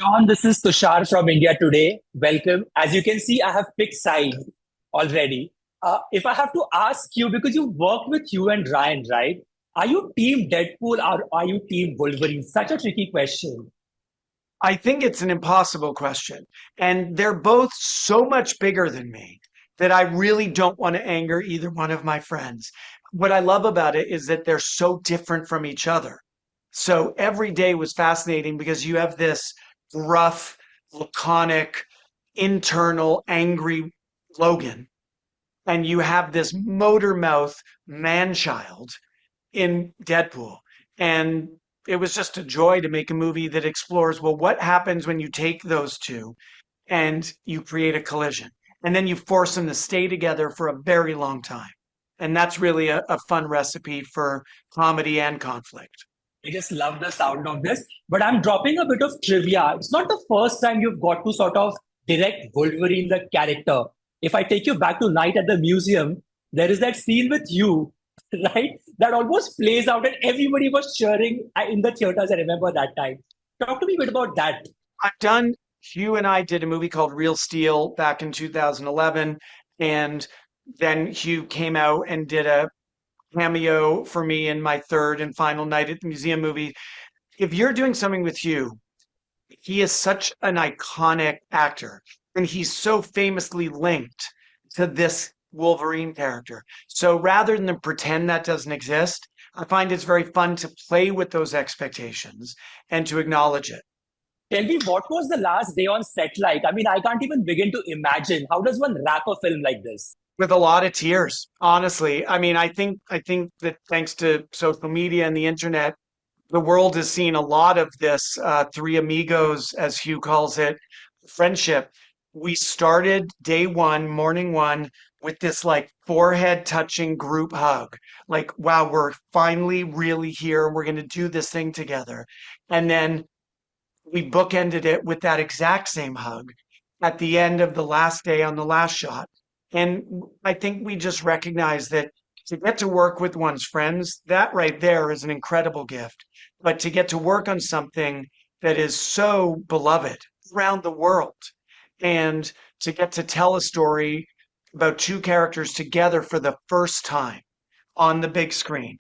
John, this is Tushar from India today. Welcome. As you can see, I have picked sides already. If I have to ask you, because you work with Hugh and Ryan, right? Are you team Deadpool or are you team Wolverine? Such a tricky question. I think it's an impossible question. And they're both so much bigger than me that I really don't want to anger either one of my friends. What I love about it is that they're so different from each other. So every day was fascinating because you have this gruff, laconic, internal, angry Logan, and you have this motor mouth man child in Deadpool. And it was just a joy to make a movie that explores, well, what happens when you take those two and you create a collision? And then you force them to stay together for a very long time. And that's really a fun recipe for comedy and conflict. I just love the sound of this. But I'm dropping a bit of trivia. It's not the first time you've got to sort of direct Wolverine, the character. If I take you back to Night at the Museum, there is that scene with you, right? That almost plays out, and everybody was cheering in the theaters. I remember that time. Talk to me a bit about that. I've done, Hugh and I did a movie called Real Steel back in 2011. And then Hugh came out and did a cameo for me in my third and final Night at the Museum movie. If you're doing something with Hugh, he is such an iconic actor and he's so famously linked to this Wolverine character. So rather than pretend that doesn't exist, I find it's very fun to play with those expectations and to acknowledge it. Tell me, what was the last day on set like? I mean, I can't even begin to imagine. How does one wrap a film like this? With a lot of tears, honestly. I mean, I think that thanks to social media and the internet, the world has seen a lot of this three amigos, as Hugh calls it, friendship. We started day one, morning one, with this like forehead touching group hug. Like, wow, we're finally really here. We're going to do this thing together. And then we bookended it with that exact same hug at the end of the last day on the last shot. And I think we just recognize that to get to work with one's friends, that right there is an incredible gift. But to get to work on something that is so beloved around the world and to get to tell a story about two characters together for the first time on the big screen.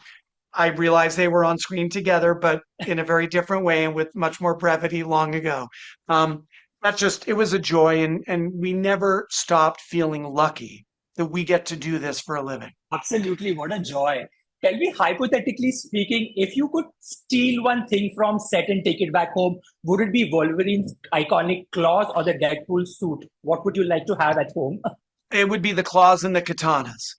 I realized they were on screen together, but in a very different way and with much more brevity long ago. Um, that's just, it was a joy, and we never stopped feeling lucky that we get to do this for a living. Absolutely, what a joy. Tell me, hypothetically speaking, if you could steal one thing from set and take it back home, would it be Wolverine's iconic claws or the Deadpool suit? What would you like to have at home? It would be the claws and the katanas.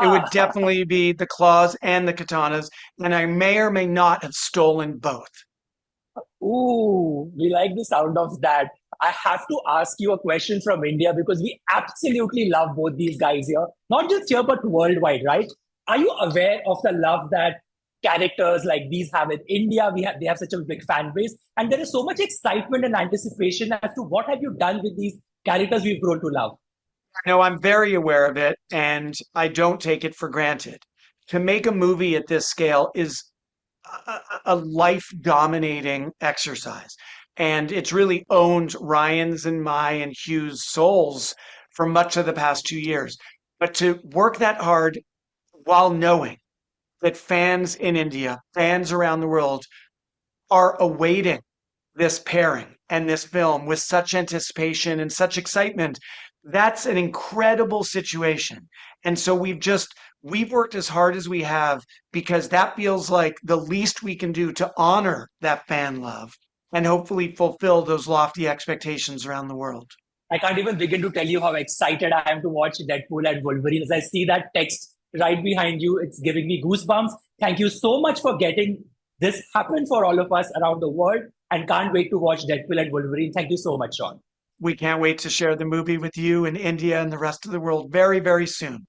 It would Ah, definitely be the claws and the katanas, and I may or may not have stolen both. ooh, we like the sound of that. I have to ask you a question from India because we absolutely love both these guys here, not just here, but worldwide, right? Are you aware of the love that characters like these have in India? They have such a big fan base, and there is so much excitement and anticipation as to what have you done with these characters we've grown to love. No, I'm very aware of it, and I don't take it for granted. To make a movie at this scale is a life dominating exercise. And it's really owned Ryan's and my and Hugh's souls for much of the past 2 years. But to work that hard while knowing that fans in India, fans around the world are awaiting this pairing and this film with such anticipation and such excitement. That's an incredible situation. And so we've worked as hard as we have because that feels like the least we can do to honor that fan love and hopefully fulfill those lofty expectations around the world. I can't even begin to tell you how excited I am to watch Deadpool and Wolverine. As I see that text right behind you, it's giving me goosebumps. Thank you so much for getting this happen for all of us around the world, and can't wait to watch Deadpool and Wolverine. Thank you so much, Sean. We can't wait to share the movie with you in India and the rest of the world very, very soon.